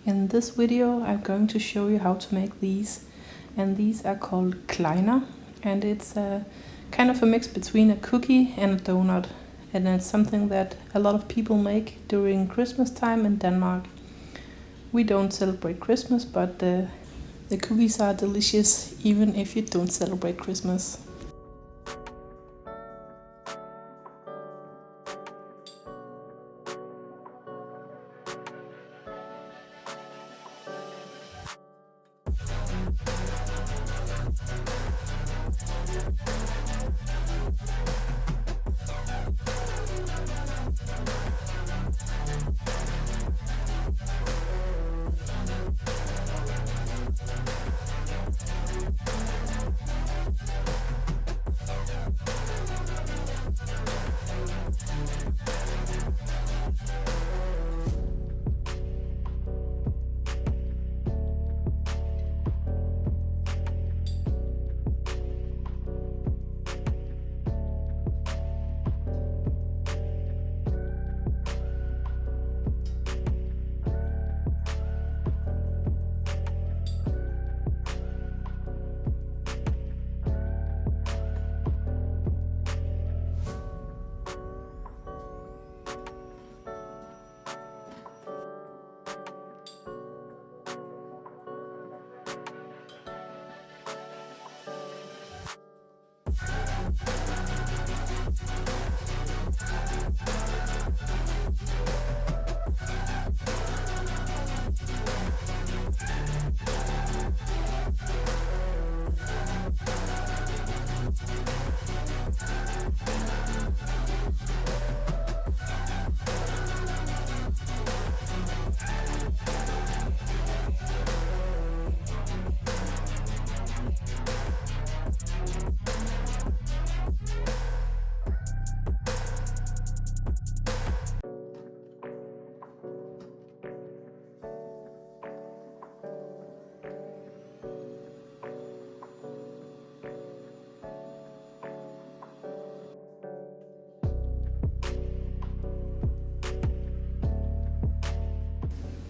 In this video I'm going to show you how to make these, and these are called Klejner, and it's a kind of a mix between a cookie and a donut, and it's something that a lot of people make during Christmas time in Denmark. We don't celebrate Christmas, but the cookies are delicious even if you don't celebrate Christmas.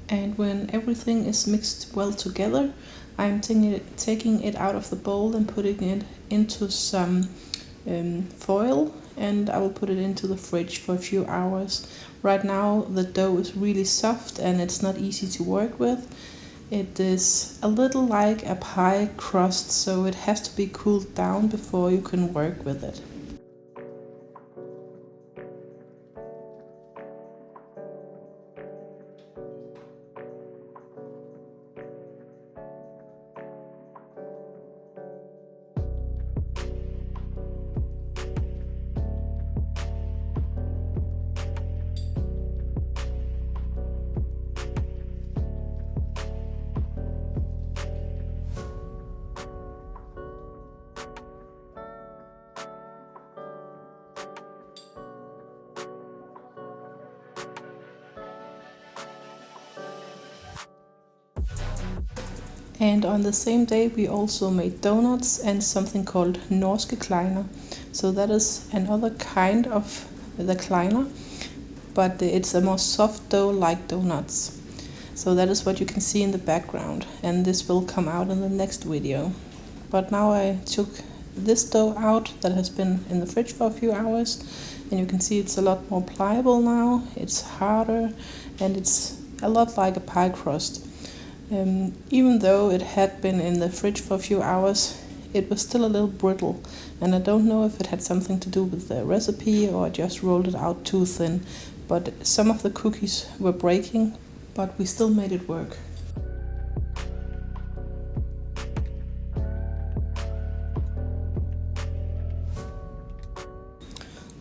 And when everything is mixed well together, I'm taking it out of the bowl and putting it into some foil, and I will put it into the fridge for a few hours. Right now the dough is really soft and it's not easy to work with. It is a little like a pie crust, so it has to be cooled down before you can work with it. And on the same day we also made donuts and something called Danish Klejner. So that is another kind of the Klejner, but it's a more soft dough like donuts. So that is what you can see in the background, and this will come out in the next video. But now I took this dough out that has been in the fridge for a few hours, and you can see it's a lot more pliable now, it's harder, and it's a lot like a pie crust. Even though it had been in the fridge for a few hours, it was still a little brittle, and I don't know if it had something to do with the recipe or I just rolled it out too thin, but some of the cookies were breaking, but we still made it work.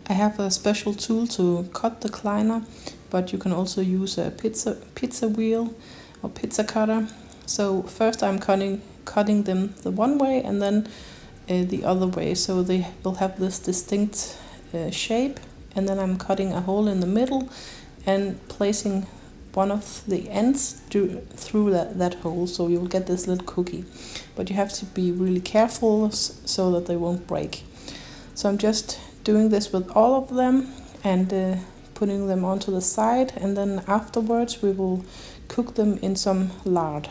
I have a special tool to cut the Klejner, but you can also use a pizza wheel or pizza cutter. So first I'm cutting them the one way and then the other way, so they will have this distinct shape, and then I'm cutting a hole in the middle and placing one of the ends through that hole, so you will get this little cookie. But you have to be really careful so that they won't break. So I'm just doing this with all of them and putting them onto the side, and then afterwards we will cook them in some lard.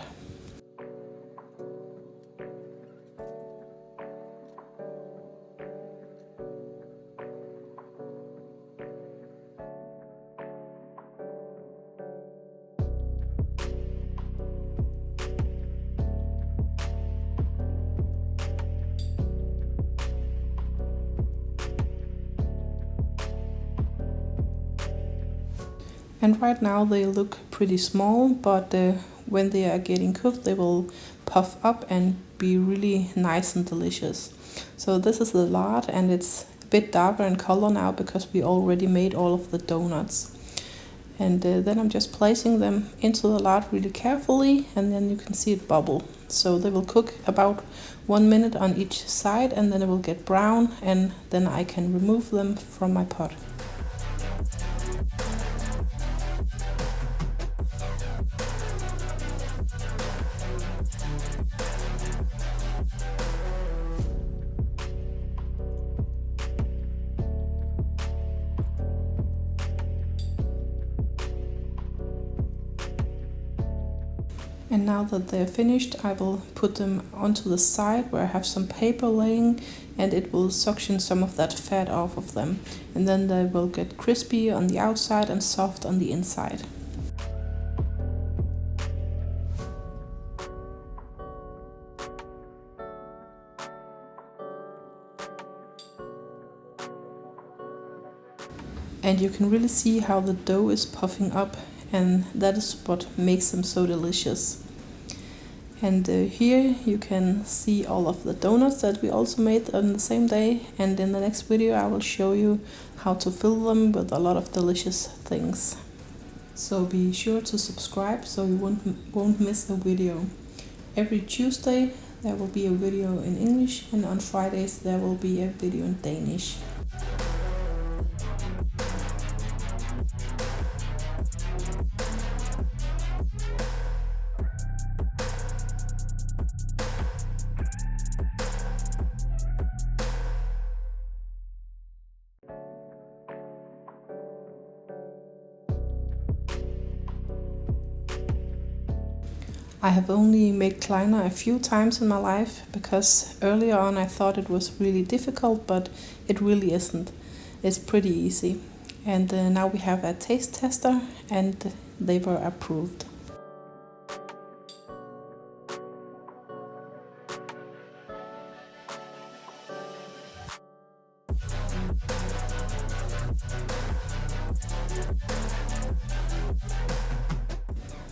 And right now they look pretty small, but when they are getting cooked they will puff up and be really nice and delicious. So this is the lard, and it's a bit darker in color now because we already made all of the donuts. And then I'm just placing them into the lard really carefully, and then you can see it bubble. So they will cook about 1 minute on each side, and then it will get brown, and then I can remove them from my pot. And now that they're finished, I will put them onto the side where I have some paper laying, and it will suction some of that fat off of them. And then they will get crispy on the outside and soft on the inside. And you can really see how the dough is puffing up, and that is what makes them so delicious. And here you can see all of the donuts that we also made on the same day, and in the next video I will show you how to fill them with a lot of delicious things. So be sure to subscribe so you won't miss a video. Every Tuesday there will be a video in English, and on Fridays there will be a video in Danish. I have only made Klejner a few times in my life, because earlier on I thought it was really difficult, but it really isn't. It's pretty easy. And now we have a taste tester, and they were approved.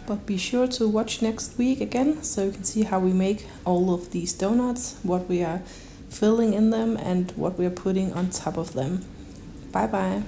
But be sure to watch next week again, so you can see how we make all of these donuts, what we are filling in them, and what we are putting on top of them. Bye bye!